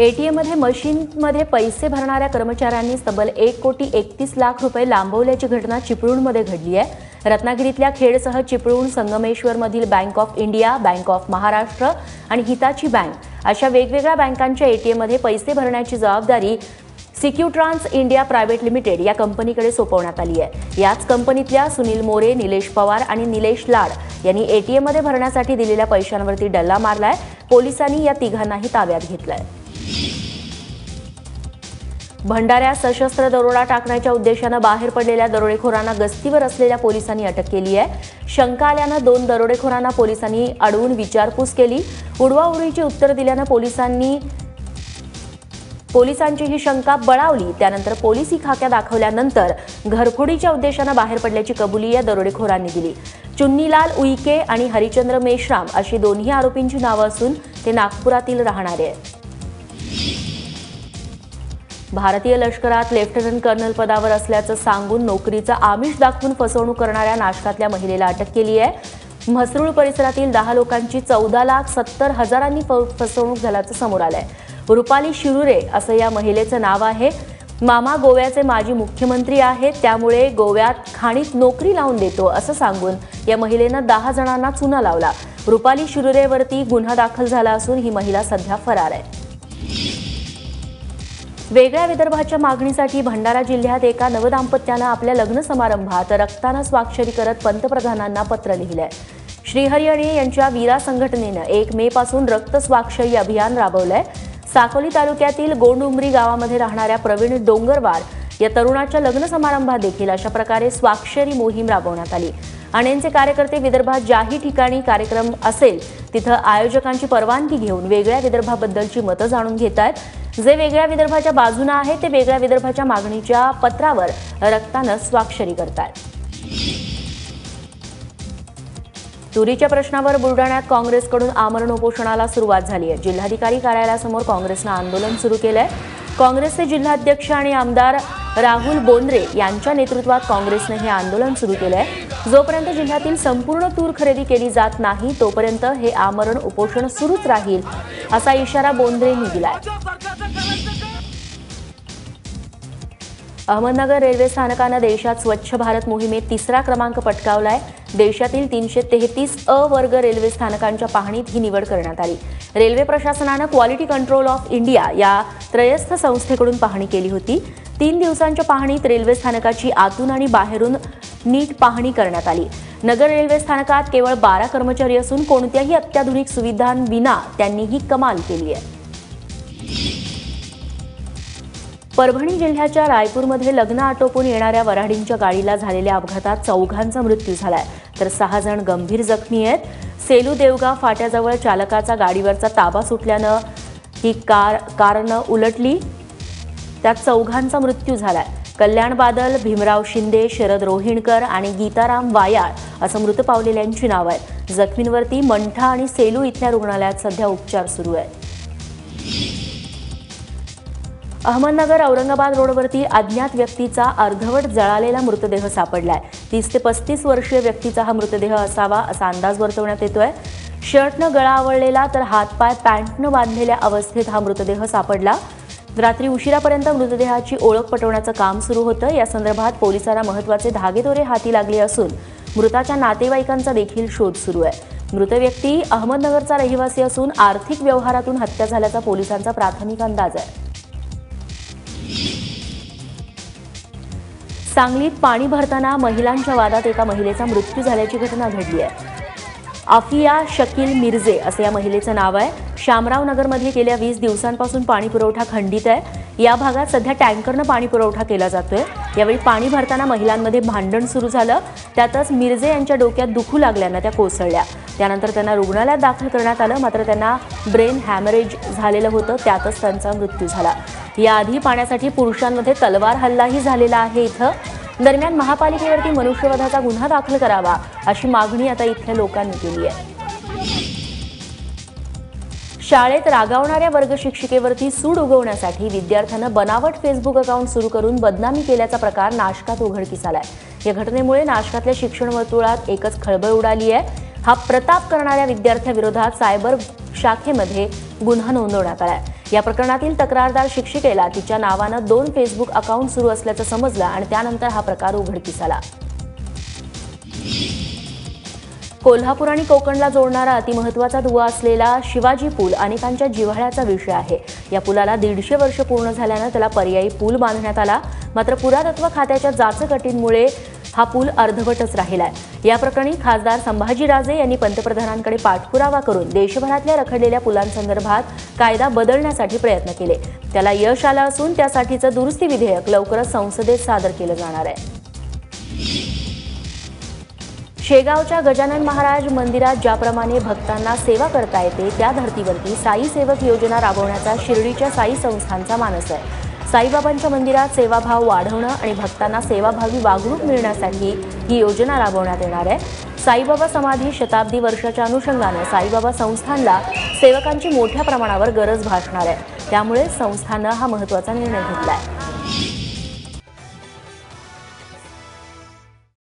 ATM मध्ये मशीनमध्ये पैसे भरणाऱ्या कर्मचाऱ्यांनी तब्बल 1,31,00,000 रुपये लांबवल्याची घटना चिपळूणमध्ये घडली आहे। रत्नागिरीतल्या खेडसह चिपळूण, संगमेश्वरमधील Bank of India, Bank of Maharashtra आणि हिताची बँक अशा वेगवेगळ्या बँकांच्या एटीएममध्ये पैसे भरण्याची जबाबदारी सिक्युट्रान्स इंडिया प्रायव्हेट लिमिटेड या कंपनीकडे सोपवण्यात आली आहे। याच कंपनीतल्या सुनील मोरे, निलेश पवार आणि निलेश लाड यांनी एटीएममध्ये भरण्यासाठी दिलेल्या पैशांवरती डल्ला मारलाय। पोलिसांनी या तिघांनाही ताब्यात घेतलंय। भंडाऱ्यात सशस्त्र दरोडा टाकण्याच्या उद्देशाने बाहेर पडलेल्या दरोडेखोरांना गस्तीवर असलेल्या पोलिसांनी अटक केली आहे। शंका आल्याने 2 दरोडेखोरांना पोलिसांनी अडवून विचारपूस केली। उडवाउडवीची उत्तर दिल्याने पोलिसांची ही शंका बळावली। त्यानंतर पोलिसी खाक्या दाखवल्यानंतर घरफोडीच्या उद्देशाने बाहेर पडल्याची कबुली या दरोडेखोरांनी दिली। चुन्नीलाल उईके आणि हरिचंद्र मेश्राम अशी दोन्ही आरोपींची नावे असून ते नागपुरातील राहणारे आहेत। भारतीय लष्करात लेफ्टनंट कर्नल पदावर असल्याचं सांगून नोकरीचा आमिष दाखवून फसवणूक करणाऱ्या नाशकातल्या महिलेला अटक केली आहे। म्हसरूळ परिसरातील 10 लोकांची 14,70,000 फसवणूक झाल्याचं समोर आलंय। रुपाली शिरुरे असं या महिलेचं नाव आहे। मामा गोव्याचे माजी मुख्यमंत्री आहेत, त्यामुळे गोव्यात खाणीत नोकरी लावून देतो असं सांगून या महिलेनं 10 जणांना चुना लावला। रुपाली शिरुरेवरती गुन्हा दाखल झाला असून ही महिला सध्या फरार आहे। वेगळ्या विदर्भाच्या मागणीसाठी भंडारा जिल्ह्यात एका नवदाम्पत्यानं आपल्या लग्न समारंभात रक्तानं स्वाक्षरी करत पंतप्रधानांना पत्र लिहिलंय। श्रीहरी अणे यांच्या वीरा संघटनेनं 1 मे पासून रक्त स्वाक्षरी अभियान राबवलंय। साकोली तालुक्यातील गोंडउमरी गावामध्ये राहणाऱ्या प्रवीण डोंगरवार या तरुणाच्या लग्न समारंभात देखील अशा प्रकारे स्वाक्षरी मोहीम राबवण्यात आली। अणेंचे कार्यकर्ते विदर्भात ज्याही ठिकाणी कार्यक्रम असेल तिथं आयोजकांची परवानगी घेऊन वेगळ्या विदर्भाबद्दलची मतं जाणून घेत आहेत। जे वेगळ्या विदर्भाच्या बाजूने आहे ते वेगळ्या विदर्भाच्या मागणीच्या पत्रावर रक्तानं स्वाक्षरी करतात। तुरीच्या प्रश्नावर बुलढाण्यात काँग्रेसकडून आमरण उपोषणाला सुरुवात झाली आहे। जिल्हाधिकारी कार्यालयासमोर काँग्रेसनं आंदोलन सुरू केलंय। काँग्रेसचे जिल्हाध्यक्ष आणि आमदार राहुल बोंद्रे यांच्या नेतृत्वात काँग्रेसने हे आंदोलन सुरू केलंय। जोपर्यंत जिल्ह्यातील संपूर्ण तूर खरेदी केली जात नाही तोपर्यंत हे आमरण उपोषण सुरूच राहील असा इशारा बोंद्रेंनी दिलाय। अहमदनगर रेल्वे स्थानकाने देशात स्वच्छ भारत मोहिमेत 3रा क्रमांक पटकावलाय। देशातील 333 अ वर्ग रेल्वे स्थानकांच्या पाहणीत ही निवड करण्यात आली। रेल्वे प्रशासनाने क्वालिटी कंट्रोल ऑफ इंडिया या त्रयस्थ संस्थेकडून पाहणी केली होती। 3 दिवसांच्या पाहणीत रेल्वे स्थानकाची आतून आणि बाहेरून नीट पाहणी करण्यात आली। नगर रेल्वे स्थानकात केवळ 12 कर्मचारी असून कोणत्याही अत्याधुनिक सुविधांविना त्यांनी ही कमाल केली आहे। परभणी जिल्ह्याच्या रायपूरमध्ये लग्न आटोपून येणाऱ्या वऱ्हाडींच्या गाडीला झालेल्या अपघातात 4घांचा मृत्यू झालाय तर 6 जण गंभीर जखमी आहेत। सेलू देवगाव फाट्याजवळ चालकाचा गाडीवरचा ताबा सुटल्यानं ही कारनं उलटली, त्यात 4घांचा मृत्यू झालाय। कल्याण बादल, भीमराव शिंदे, शरद रोहिणकर आणि गीताराम वायाळ असं मृत पावलेल्यांची नावं आहेत। जखमींवरती मंठा आणि सेलू इथल्या रुग्णालयात सध्या उपचार सुरू आहेत। अहमदनगर औरंगाबाद रोडवरती अज्ञात व्यक्तीचा अर्धवट जळालेला मृतदेह सापडलाय। 30 ते 35 वर्षीय व्यक्तीचा हा मृतदेह असावा असा अंदाज वर्तवण्यात येतोय। शर्टनं गळा आवळलेला तर हातपाय पॅन्टनं बांधलेल्या अवस्थेत हा मृतदेह सापडला। रात्री उशिरापर्यंत मृतदेहाची ओळख पटवण्याचं काम सुरू होतं। या संदर्भात पोलिसांना महत्त्वाचे धागेदोरे हाती लागले असून मृताच्या नातेवाईकांचा देखील शोध सुरू आहे। मृत व्यक्ती अहमदनगरचा रहिवासी असून आर्थिक व्यवहारातून हत्या झाल्याचा पोलिसांचा प्राथमिक अंदाज आहे। सांगलीत पाणी भरताना महिलांच्या वादात एका महिलेचा मृत्यू झाल्याची घटना घडली आहे। आफिया शकील मिर्जे असं या महिलेचं नाव आहे। शामराव नगरमध्ये गेल्या 20 दिवसांपासून पाणी पुरवठा खंडित आहे। या भागात सध्या टँकरनं पाणी पुरवठा केला जातोय। यावेळी पाणी भरताना महिलांमध्ये भांडण सुरू झालं। त्यातच मिर्जे यांच्या डोक्यात दुखू लागल्यानं त्या कोसळल्या। त्यानंतर त्यांना रुग्णालयात दाखल करण्यात आलं, मात्र त्यांना ब्रेन हॅमरेज झालेलं होतं, त्यातच त्यांचा मृत्यू झाला। याआधी पाण्यासाठी पुरुषांमध्ये तलवार हल्लाही झालेला आहे इथं। दरम्यान महापालिकेवरती मनुष्यवधाचा गुन्हा दाखल करावा अशी मागणी आता इथल्या लोकांनी केली आहे। शाळेत रागावणाऱ्या वर्ग शिक्षिकेवरती सूड उगवण्यासाठी विद्यार्थ्यानं बनावट फेसबुक अकाउंट सुरू करून बदनामी केल्याचा प्रकार नाशकात उघडकीस आलाय। या घटनेमुळे नाशकातल्या शिक्षण वर्तुळात एकच खळबळ उडाली आहे। हा प्रताप करणाऱ्या विद्यार्थ्याविरोधात सायबर शाखेमध्ये गुन्हा नोंदवण्यात आलाय। या प्रकरणातील तक्रारदार शिक्षिकेला तिच्या नावानं 2 फेसबुक अकाउंट सुरू असल्याचं समजलं आणि त्यानंतर हा प्रकार उघडकीस आला. कोल्हापूर आणि कोकणला जोडणारा अतिमहत्त्वाचा दुवा असलेला शिवाजी पूल अनेकांच्या जिव्हाळ्याचा विषय आहे. या पुलाला 150 वर्ष पूर्ण झाल्यानं त्याला पर्यायी पूल बांधण्यात आला. मात्र पुरातत्व खात्याच्या जाचकटींमुळे हा पूल अर्धवटच राहिलाय. या प्रकरणी खासदार संभाजीराजे यांनी पंतप्रधानांकडे पाठपुरावा करून देशभरातल्या रखडलेल्या पुलांसंदर्भात कायदा बदलण्यासाठी प्रयत्न केले. त्याला यश आलं असून त्यासाठीचं दुरुस्ती विधेयक लवकरच संसदेत सादर केलं जाणार आहे. शेगावच्या गजानन महाराज मंदिरात ज्याप्रमाणे भक्तांना सेवा करता येते त्या धर्तीवरती साई सेवक योजना राबवण्याचा शिर्डीच्या साई संस्थांचा मानस आहे. साईबाबांच्या मंदिरात सेवाभाव वाढवणं आणि भक्तांना सेवाभावी वागणूक मिळण्यासाठी ही योजना राबवण्यात येणार आहे. साईबाबा समाधी शताब्दी वर्षाच्या अनुषंगानं साईबाबा संस्थानला सेवकांची मोठ्या प्रमाणावर गरज भासणार आहे. त्यामुळे संस्थानं हा महत्त्वाचा निर्णय घेतला आहे.